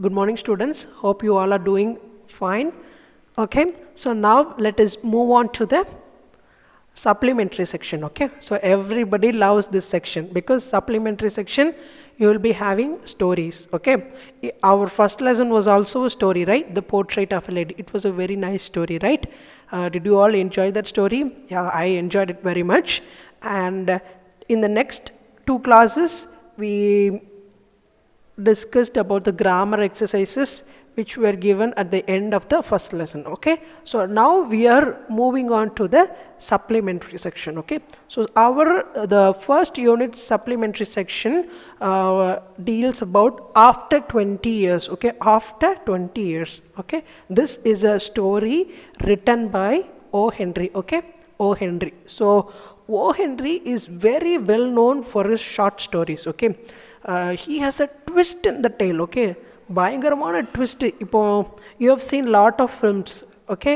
Good morning, students. Hope you all are doing fine. Okay, so now let us move on to the supplementary section. Okay, so everybody loves this section because supplementary section you will be having stories. Okay, our first lesson was also a story, right? The portrait of a lady. It was a very nice story, right? Did you all enjoy that story? Yeah, I enjoyed it very much. And in the next two classes, we discussed about the grammar exercises which were given at the end of the first lesson. Okay, so now we are moving on to the supplementary section. Okay, so the first unit supplementary section deals about after 20 years. Okay, after 20 years. Okay, this is a story written by O. Henry. Okay, O. Henry. So O. Henry is very well known for his short stories. Okay, he has a twist in the tale. Okay, பயங்கரமான twist. இப்போ you have seen lot of films. Okay,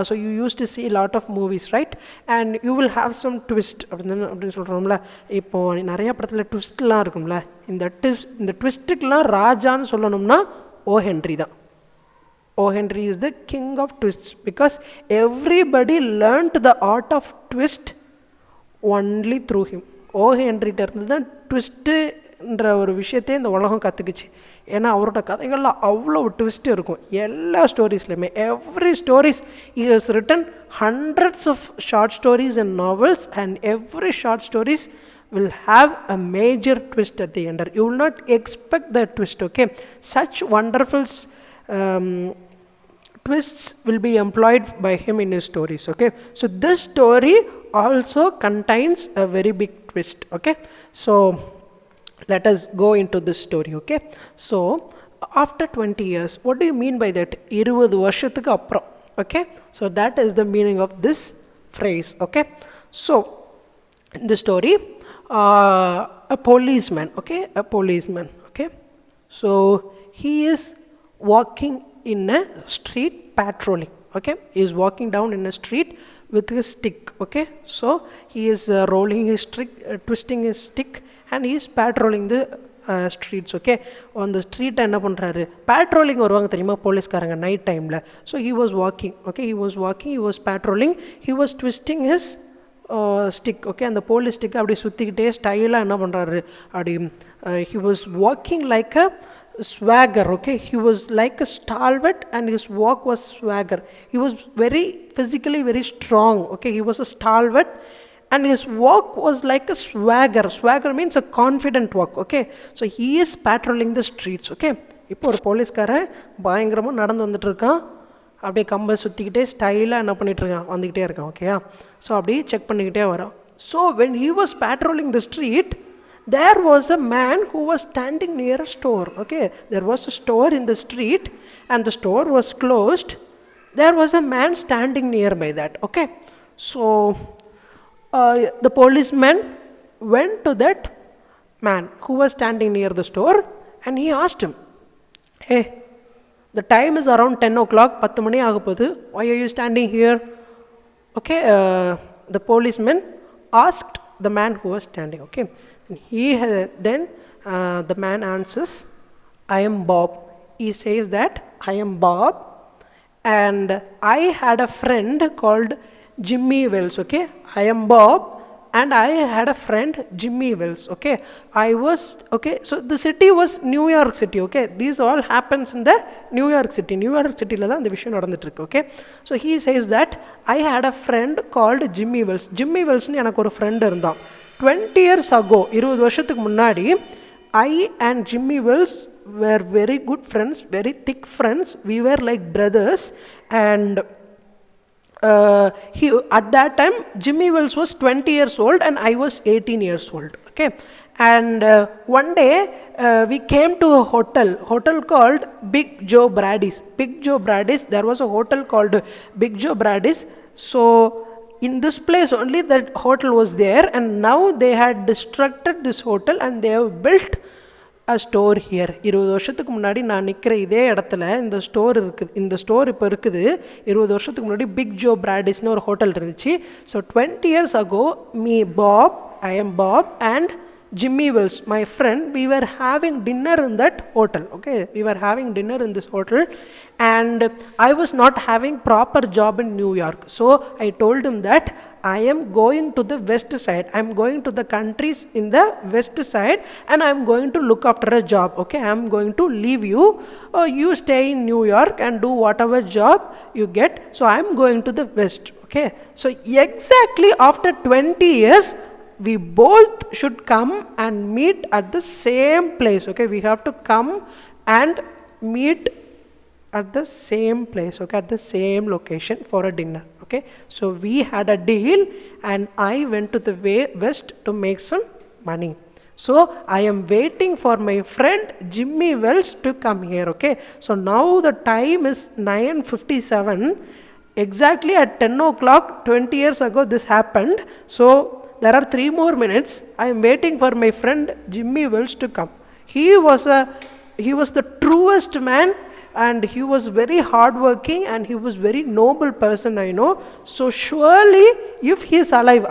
so you used to see a lot of movies, right? And you will have some twist அப்படின்னு சொல்கிறோம்ல. இப்போ நிறைய படத்தில் ட்விஸ்ட்லாம் இருக்கும்ல. இந்த ட்விஸ்ட்டுக்கெலாம் ராஜான்னு சொல்லணும்னா ஓ ஹென்றி தான். O. Henry is the king of twists because everybody learnt the art of twist only through him. O. Henry இருந்து தான் ட்விஸ்ட்டுன்ற ஒரு விஷயத்தையே இந்த உலகம் கற்றுக்குச்சு. ஏன்னா அவரோட கதைகளில் அவ்வளோ ட்விஸ்ட் இருக்கும் எல்லா ஸ்டோரிஸ்லையுமே. Every stories he has written hundreds of short stories and novels, and every short stories will have a major twist at the end. You will not expect the twist. Okay, such wonderful twists will be employed by him in his stories. Okay, so this story also contains a very big twist. Okay, so let us go into this story. Okay, so after 20 years, what do you mean by that? 20 வருஷத்துக்கு அப்புறம். Okay, so that is the meaning of this phrase. Okay, so in the story, a policeman. Okay, a policeman. Okay, so he is walking in a street patrolling. Okay, he is walking down in a street with his stick. Okay, so he is rolling his stick, twisting his stick, and he is patrolling the streets. Okay, on the street என்ன பண்ணுறாரு, patrolling வருவாங்க தெரியுமா போலீஸ்காரங்க night டைமில். So he was walking. Okay, he was patrolling, he was twisting his stick. Okay, அந்த police stick அப்படி சுற்றிக்கிட்டே ஸ்டைலாக என்ன பண்ணுறாரு அப்படி he was walking like a swagger. Okay, he was like a stalwart and his walk was swagger. He was physically very strong. Okay, he was a stalwart and his walk was like a swagger means a confident walk. Okay, so he is patrolling the streets. Okay, இப்போ ஒரு போலீஸ்காரன் பயங்கரமாக நடந்து வந்துட்டு இருக்கான், அப்படியே கம்பை சுற்றிக்கிட்டே ஸ்டைலாக என்ன பண்ணிகிட்டு இருக்கான், வந்துக்கிட்டே இருக்கான். ஓகேயா, ஸோ அப்படியே செக் பண்ணிக்கிட்டே வரான். So when he was patrolling the street, there was a man who was standing near a store. Okay, there was a store in the street and the store was closed. There was a man standing nearby that. Okay, so the policeman went to that man who was standing near the store and he asked him, hey, the time is around 10 o'clock, 10 மணி ஆக போகுது, why are you standing here? Okay, the policeman asked the man who was standing. Okay, then the man answers, I am Bob. He says that I am Bob and I had a friend called Jimmy Wells. Okay, I am Bob and I had a friend Jimmy Wells. Okay, so the city was New York City. Okay, these all happens in the New York City. New York City la da indha vishayam nadandittu irukku. Okay, so he says that I had a friend called Jimmy Wells. Jimmy Wells nu enak oru friend irundhan. 20 years ago, 20 வருஷத்துக்கு முன்னாடி, I and Jimmy Wells were very good friends, very thick friends. We were like brothers, and at that time Jimmy Wells was 20 years old and I was 18 years old. Okay, and one day we came to a hotel called Big Joe Brady's. There was a hotel called Big Joe Brady's. So in this place only that hotel was there, and now they had destructed this hotel and they have built a store here. 20 வருஷத்துக்கு முன்னாடி நான் நிற்கிற இதே இடத்துல இந்த store இருக்குது. இந்த store இப்போ இருக்குது. 20 வருஷத்துக்கு முன்னாடி பிக் ஜோ பிராடிஸ்னு ஒரு ஹோட்டல் இருந்துச்சு. So 20 years ago, I am Bob and Jimmy Wells, my friend, we were having dinner in that hotel. Okay, we were having dinner in this hotel, and I was not having proper job in New York. So I told him that I am going to the west side. I am going to the countries in the west side, and I am going to look after a job. Okay, I am going to leave you. You stay in New York and do whatever job you get. So I am going to the west. Okay, so exactly after 20 years, we both should come and meet at the same place. Okay, we have to come and meet at the same place, okay, at the same location for a dinner. Okay, so we had a deal, and I went to the west to make some money. So I am waiting for my friend Jimmy Wells to come here. Okay, so now the time is 9:57. Exactly at 10 o'clock 20 years ago this happened. So there are 3 more minutes. I am waiting for my friend Jimmy Wells to come. He was the truest man, and he was very hardworking, and he was very noble person, I know. So surely if he is alive,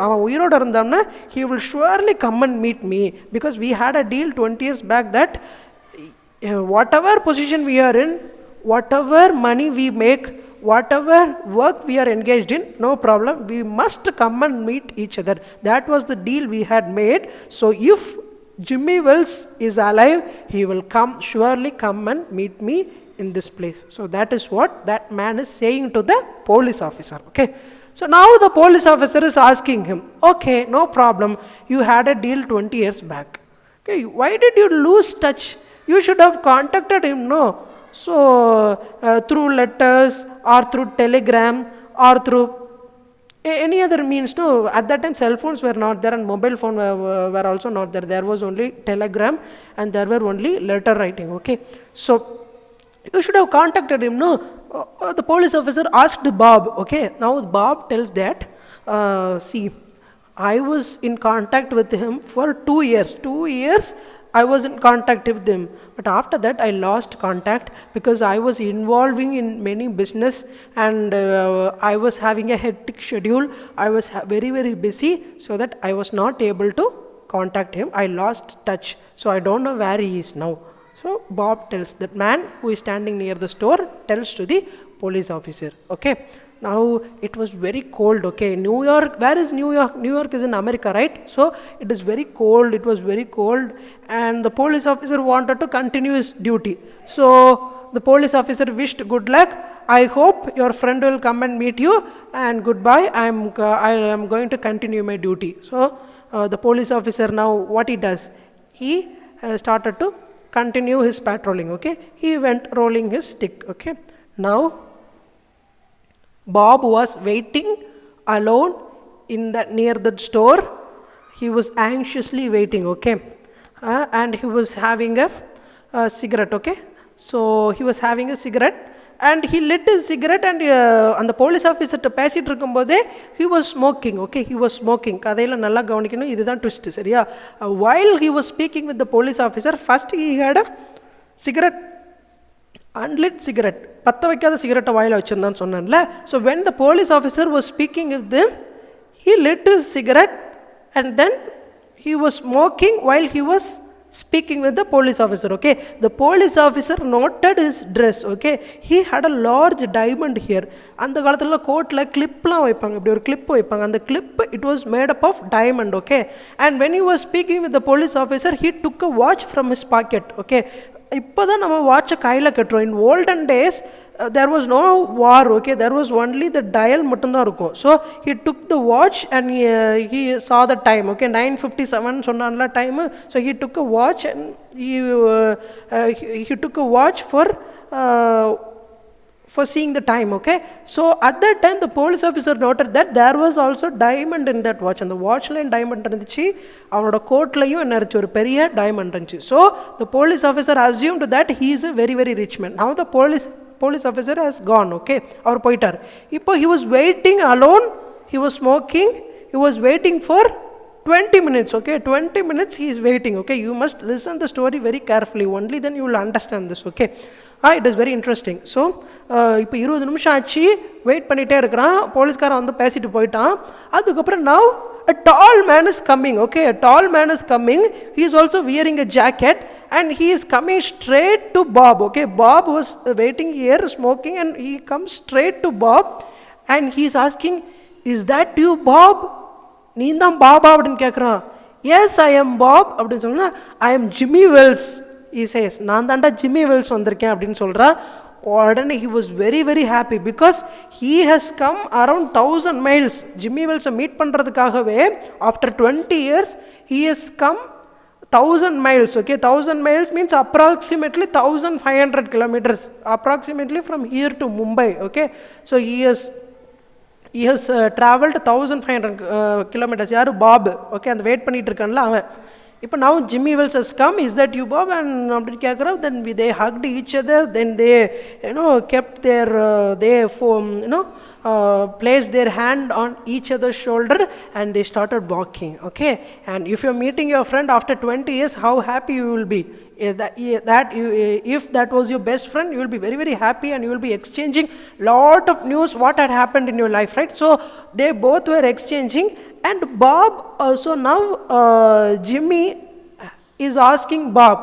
he will surely come and meet me, because we had a deal 20 years back that whatever position we are in, whatever money we make, whatever work we are engaged in, no problem, we must come and meet each other. That was the deal we had made. So if Jimmy Wells is alive, he will surely come and meet me in this place. So that is what that man is saying to the police officer. Okay, so now the police officer is asking him, okay, no problem, you had a deal 20 years back. Okay, why did you lose touch? You should have contacted him, no? So through letters or through telegram or through any other means. No, at that time cell phones were not there, and mobile phone were also not there. There was only telegram, and there were only letter writing. Okay, so you should have contacted him, no? The police officer asked Bob. Okay, now Bob tells that, see, I was in contact with him for 2 years. 2 years I was in contact with him, but after that I lost contact because I was involving in many business, and I was having a hectic schedule. I was very, very busy, so that I was not able to contact him. I lost touch, so I don't know where he is now. So Bob tells, that man who is standing near the store tells to the police officer. Okay, now it was very cold. Okay, New York, where is New York? New York is in America, right? So it is very cold. It was very cold, and the police officer wanted to continue his duty. So the police officer wished good luck. I hope your friend will come and meet you, and goodbye. I am going to continue my duty. So the police officer, now what he does? He started to continue his patrolling. Okay, he went rolling his stick. Okay, now Bob was waiting alone near the store. He was anxiously waiting. Okay, and he was having a cigarette. Okay, so he was having a cigarette, and he lit his cigarette, and the police officer to pass it irukumbodhe he was smoking. Okay, he was smoking. Kadaila nalla gavanikkanum, idhu twist seriya. While he was speaking with the police officer, first he had a cigarette, unlit cigarette, பத்த வைக்காத சிகரெட்டை வாயில வச்சிருந்தான்னு சொன்னேன்ல. So when the police officer was speaking with them, he lit his cigarette, and then he was smoking while he was speaking with the police officer. Okay, the police officer noted his dress. Okay, he had a large diamond here. அந்த காலத்துல கோட்ல கிளிப்லாம் வைப்பாங்க, இப்படி ஒரு clip வைப்பாங்க. அந்த clip, it was made up of diamond. Okay, and when he was speaking with the police officer, he took a watch from his pocket. Okay, இப்போதான் நம்ம வாட்சை கையில் கட்டுறோம். In olden days there was no war. Okay, there was only the dial மட்டும்தான் இருக்கும். So he took the watch, and he saw the time. Okay, 9:57 சொன்னான்ல time. So he took a watch, and he took a watch for seeing the time. Okay, so at that time the police officer noted that there was also diamond in that watch, and the watch line diamond இருந்துச்சு, அவனோட கோட்லையும் என்ன இருந்துச்சு, ஒரு பெரிய diamond இருந்துச்சு. So the police officer assumed that he is a very, very rich man. Now the police officer has gone. Okay, அவர் போயிட்டார். இப்போ he was waiting alone, he was smoking, he was waiting for 20 minutes. Okay, 20 minutes he is waiting. Okay, you must listen the story very carefully, only then you will understand this. Okay, it is very interesting. So இப்போ 20 நிமிஷம் ஆச்சு, wait பண்ணிகிட்டே இருக்கிறான். போலீஸ்காரன் வந்து பேசிட்டு போயிட்டான். அதுக்கப்புறம் now a tall man is coming, okay, a tall man is coming. He is also wearing a jacket and he is coming straight to Bob, okay. Bob was waiting here smoking and he comes straight to Bob and he is asking, is that you, Bob? நீந்தான் Baba அப்படின்னு கேட்குறான். S I am pop அப்படின்னு சொன்னா, I am Jimmy Wells. he says, நான் தாண்டா Jimmy Wells வந்திருக்கேன் அப்படின்னு சொல்கிறான். உடனே he was very very happy because he has come around 1000 miles. Jimmy வெல்ஸை மீட் பண்ணுறதுக்காகவே after 20 years he has come 1000 miles, okay. 1000 miles means approximately 1500 kilometers, approximately from here to Mumbai, okay. So he has traveled 1500 kilometers. யாரு? Bob, okay. அந்த wait பண்ணிட்டு இருக்கான்ல அவன். இப்போ now Jimmy Wells has come, is that you, Bob? and அப்படி கேட்குறோம். then they hugged each other, then they kept their placed their hand on each other's shoulder and they started walking, okay. And if you're meeting your friend after 20 years, how happy you will be. If that was your best friend, you will be very very happy and you will be exchanging lot of news what had happened in your life, right? So they both were exchanging and Bob also now Jimmy is asking Bob,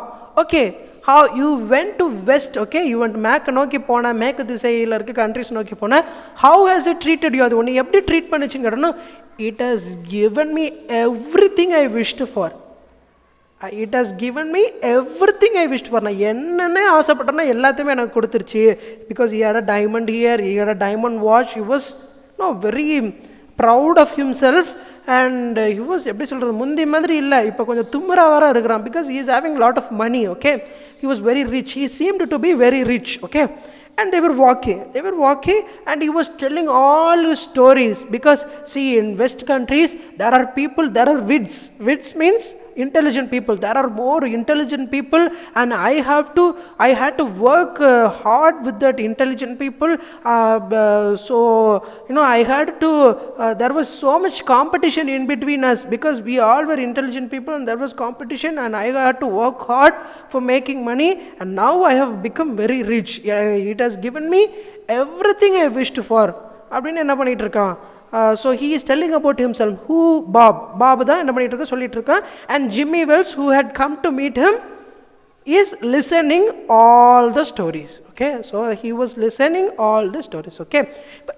okay, how you went to west, okay, you went மேற்கு நோக்கி போன, மேற்கு திசையில் இருக்க countries நோக்கி போன, how has it treated you? அது உன்னை எப்படி ட்ரீட் பண்ணிச்சுன்னு கேட்டோன்னா, it has given me everything I wished for. It has given me everything I wished for. நான் என்னென்ன ஆசைப்பட்டேன்னா எல்லாத்தையுமே எனக்கு கொடுத்துருச்சு. because he had a diamond here, he had a diamond watch, he was very proud of himself and he was, எப்படி சொல்கிறது, முந்தி மாதிரி இல்லை, இப்போ கொஞ்சம் தும்முறாவரா இருக்கிறான் because he is having lot of money, okay. He was very rich, he seemed to be very rich, okay. And they were walking and he was telling all his stories because see, in west countries there are people, there are wits means intelligent people, there are more intelligent people and I had to work hard with that intelligent people. So I had to there was so much competition in between us because we all were intelligent people and there was competition and I had to work hard for making money and now I have become very rich. It has given me everything I wished for. அப்படின்னு என்ன பண்ணிட்டு இருக்கான். So he is telling about himself. Who? Bob தான் என்ன பண்ணிட்டு இருக்க சொல்லிட்டு இருக்கான். And Jimmy Wells, who had come to meet him, is listening all the stories, okay. So he was listening all the stories, okay.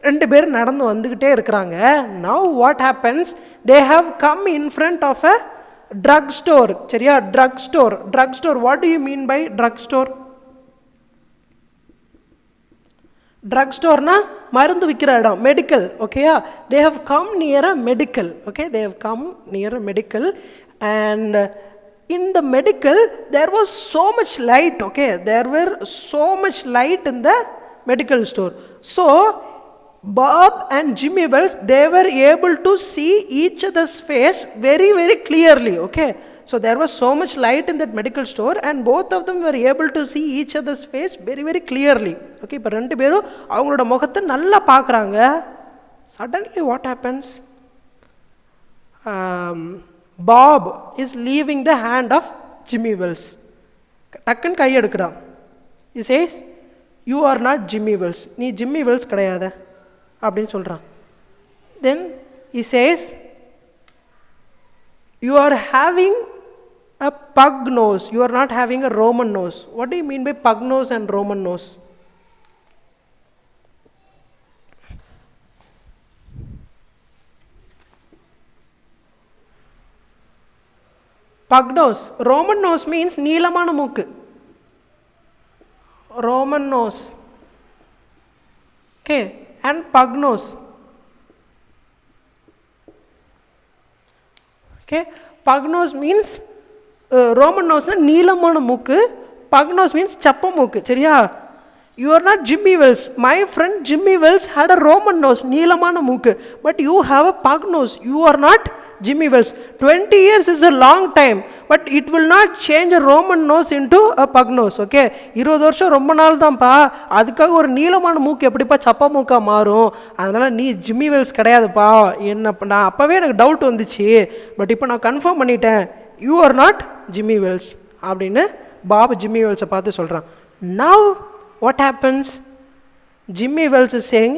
ரெண்டு பேரும் நடந்து வந்துகிட்டே இருக்கிறாங்க. Now what happens, they have come in front of a drug store, சரியா? drug store, what do you mean by drug store? drug store na மருந்து விக்கிற இடம், medical, ஓகேயா. they have come near a medical, okay, they have come near a medical and in the medical there was so much light, okay, there were so much light in the medical store. So Bob and Jimmy Wells, they were able to see each other's face very very clearly, okay. So there was so much light in that medical store and both of them were able to see each other's face very very clearly, okay. இப்போ ரெண்டு பேரும் அவங்களோட முகத்தை நல்லா பார்க்குறாங்க. Suddenly what happens, Bob is leaving the hand of Jimmy Wells. டக்குன்னு கை எடுக்கிறான். He says, you are not Jimmy Wells, நீ Jimmy Wells கிடையாது அப்படின்னு சொல்கிறான். Then he says, you are having a pug nose, you are not having a Roman nose. What do you mean by pug nose and Roman nose? Pug nose, Roman nose means நீளமான மூக்கு. Roman nose, okay, and pug nose, okay. Pug nose means Roman nose na நீளமான மூக்கு, pug nose means சப்ப மூக்கு, சரியா? You are not Jimmy Wells. My friend Jimmy Wells had a Roman nose, நீளமான மூக்கு, but you have a pug nose. You are not Jimmy Wells. 20 years is a long time, but it will not change a Roman nose into a pug nose, okay. 20 வருஷம் ரொம்ப நாள் தான்ப்பா, அதுக்காக ஒரு நீளமான மூக்கு எப்படிப்பா சப்ப மூக்கா மாறும்? அதனால நீ ஜிம்மி வெல்ஸ் கிடையாதுப்பா. என்ன நான் அப்பவே எனக்கு டவுட் வந்துச்சு, பட் இப்போ நான் கன்ஃபார்ம் பண்ணிட்டேன், you are not Jimmy Wells அப்படின்னு பாப் ஜிம்மி வெல்ஸை பார்த்து சொல்கிறான். Now what happens, Jimmy Wells is saying,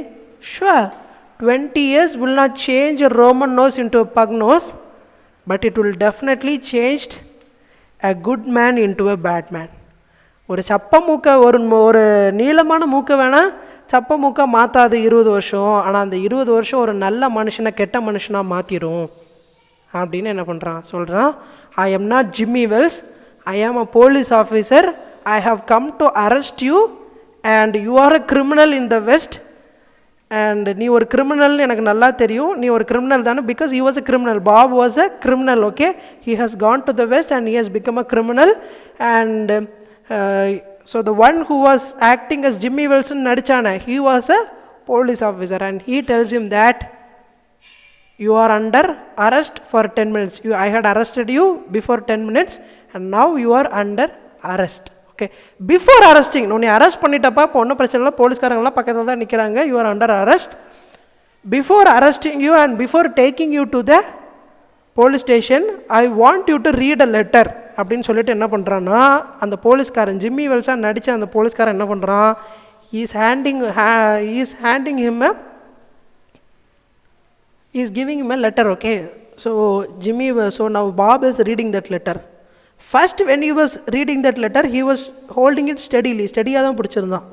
sure, 20 years will not change a Roman nose into a pug nose, but it will definitely change a good man into a bad man. ஒரு சப்ப மூக்கை ஒரு நீளமான மூக்கை வேணால் சப்ப மூக்கை மாற்றாது 20 வருஷம், ஆனால் அந்த 20 வருஷம் ஒரு நல்ல மனுஷனை கெட்ட மனுஷனாக மாற்றிடும் அப்படின்னு என்ன பண்ணுறான் சொல்கிறான். I am not Jimmy Wells, I am a police officer, I have come to arrest you and you are a criminal in the west. அண்ட் நீ ஒரு கிரிமினல்னு எனக்கு நல்லா தெரியும், நீ ஒரு கிரிமினல் தானே, because he was a criminal. Bob was a criminal, okay. He has gone to the west and he has become a criminal. And so the one who was acting as Jimmy Wilson நடிச்சானே, he was a police officer, and he tells him that you are under arrest for 10 minutes. I had arrested you before 10 minutes and now you are under arrest. Okay, before arresting, உன்னை arrest பண்ணிட்டப்பா, இப்போ ஒன்றும் பிரச்சனை இல்லை, போலீஸ்காரங்களாம் பக்கத்தில் தான் நிற்கிறாங்க, you are under arrest. Before arresting you and before taking you to the police station, I want you to read a letter அப்படின்னு சொல்லிட்டு என்ன பண்ணுறான்னா, அந்த போலீஸ்காரன் ஜிம்மி வெல்ஸாக நடித்த அந்த போலீஸ்காரன் என்ன பண்ணுறான், is giving him a letter, okay. So now Bob is reading that letter. First when he was reading that letter, he was holding it steadyயாக தான் பிடிச்சிருந்தான்.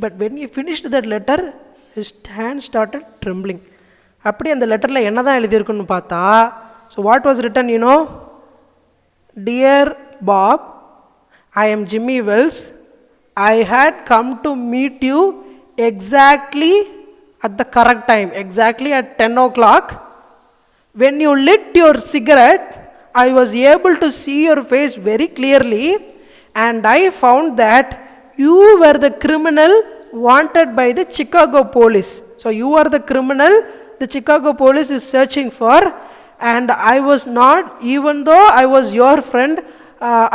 But when he finished that letter, his hand started trembling. அப்படி அந்த லெட்டரில் என்ன தான் எழுதியிருக்குன்னு பார்த்தா, so what was written, you know, Dear Bob, I am Jimmy Wells. I had come to meet you exactly at the correct time, exactly at 10 o'clock. When you lit your cigarette, I was able to see your face very clearly, and I found that you were the criminal wanted by the Chicago police. So you are the criminal the Chicago police is searching for, and I was not, even though I was your friend,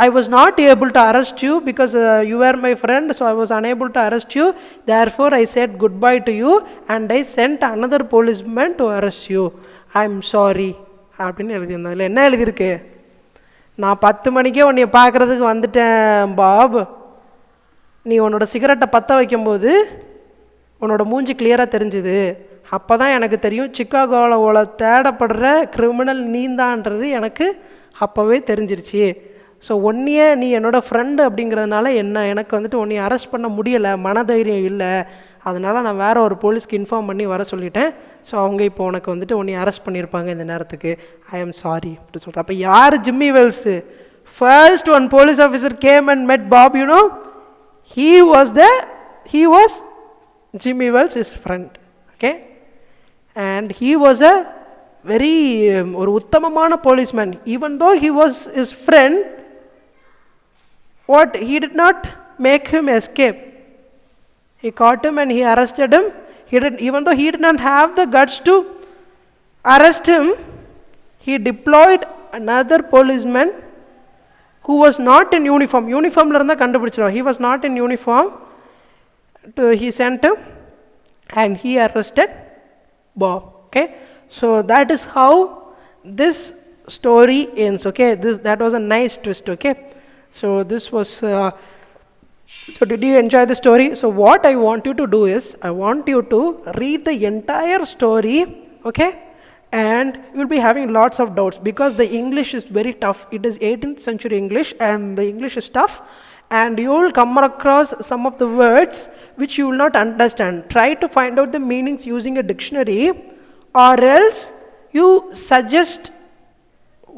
I was not able to arrest you because you were my friend, so I was unable to arrest you. Therefore I said goodbye to you and I sent another policeman to arrest you. I am sorry அப்படின்னு எழுதியிருந்தேன். இல்லை என்ன எழுதியிருக்கு, நான் 10 மணிக்கே உன்னை பார்க்குறதுக்கு வந்துட்டேன் பாப், நீ உன்னோட சிகரெட்டை பற்ற வைக்கும்போது உன்னோட மூஞ்சி கிளியராக தெரிஞ்சுது, அப்போ தான் எனக்கு தெரியும் சிக்காகோவில் தேடப்படுற கிரிமினல் நீந்தான்றது எனக்கு அப்போவே தெரிஞ்சிருச்சு. ஸோ ஒன்றையே நீ என்னோடய ஃப்ரெண்டு அப்படிங்கிறதுனால எனக்கு வந்துட்டு உன்னை அரெஸ்ட் பண்ண முடியலை, மனதைரியம் இல்லை, அதனால் நான் வேறு ஒரு போலீஸ்க்கு இன்ஃபார்ம் பண்ணி வர சொல்லிட்டேன். ஸோ அவங்க இப்போ உனக்கு வந்துட்டு உன்னை அரெஸ்ட் பண்ணியிருப்பாங்க இந்த நேரத்துக்கு, ஐ ஆம் சாரி அப்படி சொல்கிறேன். அப்போ யார் Jimmy Wells? First one police officer came and met Bob, you know, he was Jimmy Wells, his friend, okay. And he was a very ஒரு உத்தமமான policeman. Even though he was his friend, what he did not make him escape. He caught him and he arrested him. Even though he did not have the guts to arrest him, he deployed another policeman who was not in uniform. Uniformல இருந்தா கண்டுபிடிச்சிடுவான். He was not in uniform. He sent him and he arrested Bob, okay. So that is how this story ends, okay. That was a nice twist, okay. So this was so did you enjoy the story? So what I want you to do is, I want you to read the entire story, okay, and you'll be having lots of doubts because the English is very tough. It is 18th century English and the English is tough, and you will come across some of the words which you will not understand. Try to find out the meanings using a dictionary, or else you suggest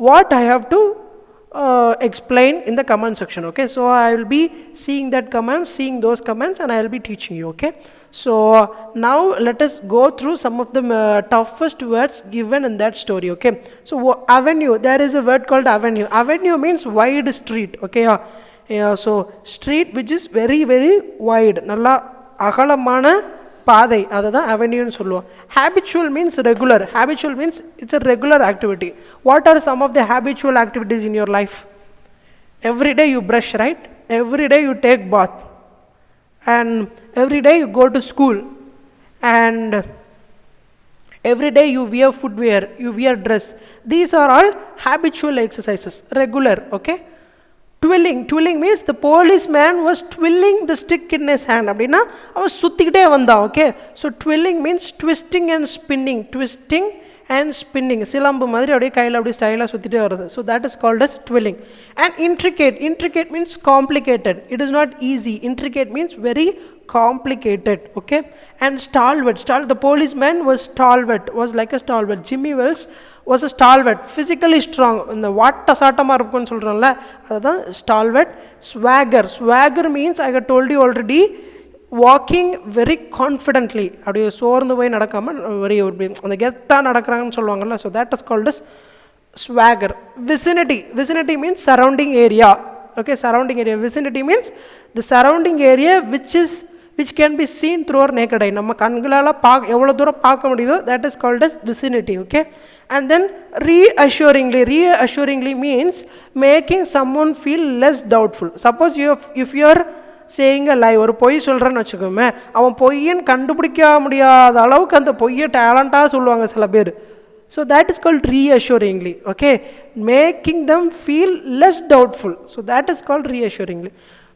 what I have to explain in the comment section, okay. So I will be seeing those comments and I will be teaching you, okay. So now let us go through some of the toughest words given in that story, okay. So avenue, there is a word called avenue. Avenue means wide street, okay. So street which is very very wide, நல்லா அகலமான பாதை, அதுதான் அவென்யூன்னு சொல்லுவோம். Habitual means regular. Habitual means it's a regular activity. What are some of the habitual activities in your life? Every day you brush, right? Every day you take bath, and every day you go to school, and every day you wear footwear, you wear dress. These are all habitual exercises, regular, okay. Twirling means the policeman was twirling the stick in his hand. Abdina, I was sutikite vanda. Okay, so twirling means twisting and spinning. Twisting and spinning. Silambu madri abdi kaila abdi style suttite varudhu. So that is called as twirling. And intricate means complicated. It is not easy. Intricate means very complicated. Okay, and stalwart. The policeman was stalwart. Was like a stalwart. Jimmy Wells was a stalwart, physically strong. In the vatta saatama irukonu solranla, adha stalwart. Swagger means I have told you already, walking very confidently. Apdi soorndu poi nadakama very அந்த கெத்தா நடக்கறாங்கன்னு சொல்வாங்கல்ல, so that is called as swagger. Vicinity means surrounding area. Okay, surrounding area. Vicinity means the surrounding area which can be seen through our naked eye. நம்ம கண்களால எவ்வளவு தூரம் பார்க்க முடியுதோ, that is called as vicinity. Okay, and then reassuringly means making someone feel less doubtful. Suppose if you are saying a lie, ஒரு பொய் சொல்றேன்னு வச்சுக்கோமே, அவன் பொய்யன்னு கண்டுபிடிக்க முடியாத அளவுக்கு அந்த பொய்யை டேலண்டா சொல்லுவாங்க சில பேர். So that is called reassuringly. Okay, making them feel less doubtful. So that is called reassuringly.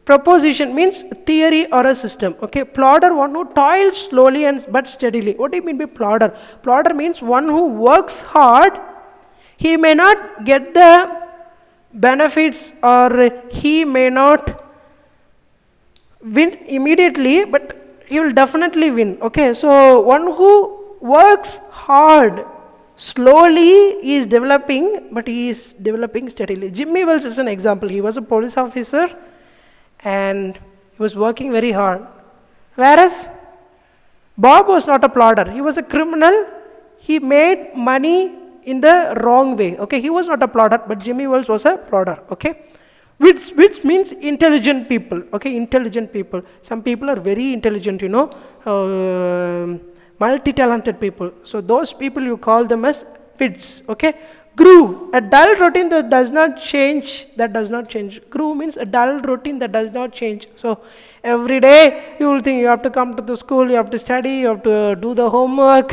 Proposition means theory or a system. Okay, plodder, one who toils slowly but steadily. What do you mean by plodder? Plodder means one who works hard. He may not get the benefits, or he may not win immediately, but he will definitely win. Okay, so one who works hard, slowly he is developing, but he is developing steadily. Jimmy Wells is an example. He was a police officer and he was working very hard, whereas Bob was not a plodder. He was a criminal. He made money in the wrong way. Okay, he was not a plodder, but Jimmy Wells was a plodder. Okay, which means intelligent people. Okay, intelligent people. Some people are very intelligent, you know, multi-talented people. So those people you call them as wits. Okay, groove, a dull routine that does not change. Groove means a dull routine that does not change. So every day you will think you have to come to the school, you have to study, you have to do the homework,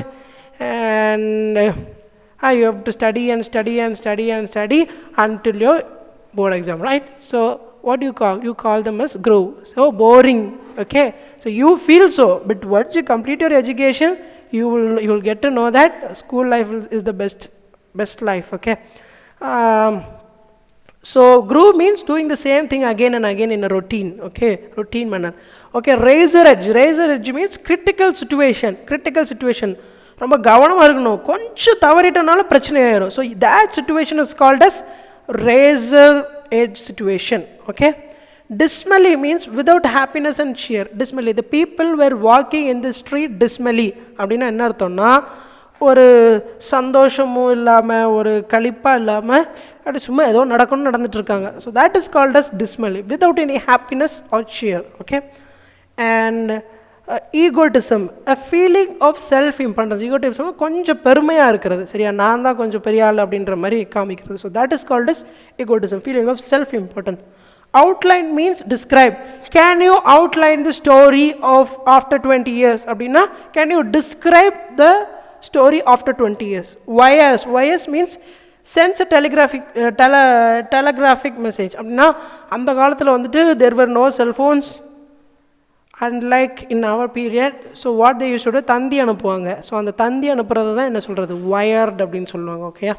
and you have to study until your board exam, right? So what do you call? You call them as groove. So boring. Okay, so you feel so, but once you complete your education, you will get to know that school life is the best life. Okay, so groove means doing the same thing again and again in a routine. Okay, routine manner. Okay, razor edge means critical situation. ரொம்ப கவனமாக இருக்கணும், கொஞ்சம் தவறிட்டனால பிரச்சனை ஆயிரும். So that situation is called as razor edge situation. Okay, dismally means without happiness and cheer. Dismally, the people were walking in the street dismally. அப்படின்னா என்ன அர்த்தம்னா, ஒரு சந்தோஷமும் இல்லாமல், ஒரு கழிப்பாக இல்லாமல், அப்படி சும்மா ஏதோ நடந்துட்டு இருக்காங்க. So that is called as dismally, without any happiness or cheer. Okay, and egotism, a feeling of self importance. Egotism கொஞ்சம் பெருமையாக இருக்கிறது, சரியா, நான் தான் கொஞ்சம் பெரிய ஆள் அப்படின்ற மாதிரி காமிக்கிறது. So that is called as egotism, feeling of self importance. Outline means describe. Can you outline the story of after 20 years? அப்படின்னா can you describe the story after 20 years? YS means sends a telegraphic message. அப்படின்னா அந்த காலத்தில் வந்துட்டு there were no cell phones, unlike in our period. So what they used to do, தந்தி அனுப்புவாங்க. So அந்த தந்தி அனுப்புறது தான் என்ன சொல்கிறது, wired அப்படின்னு சொல்லுவாங்க. ஓகேயா?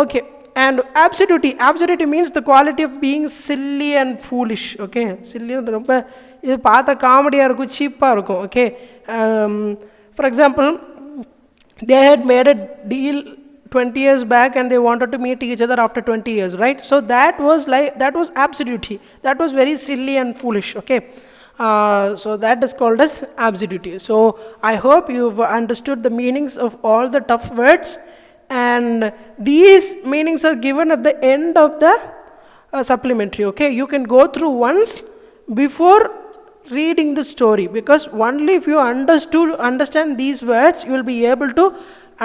Okay, and absurdity means the quality of being silly and foolish. Okay, silly ரொம்ப இது பார்த்தா காமெடியாக இருக்கும், சீப்பாக இருக்கும். Okay, for example, they had made a deal 20 years back and they wanted to meet each other after 20 years, right? So that was absurdity. That was very silly and foolish. Okay, so that is called as absurdity. So I hope you've understood the meanings of all the tough words, and these meanings are given at the end of the supplementary. Okay, you can go through once before reading the story, because only if you understand these words, you will be able to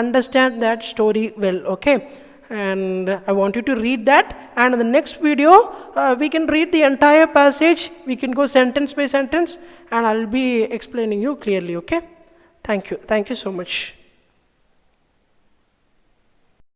understand that story well. Okay, and I want you to read that, and in the next video we can read the entire passage. We can go sentence by sentence and I'll be explaining you clearly. Okay, thank you so much.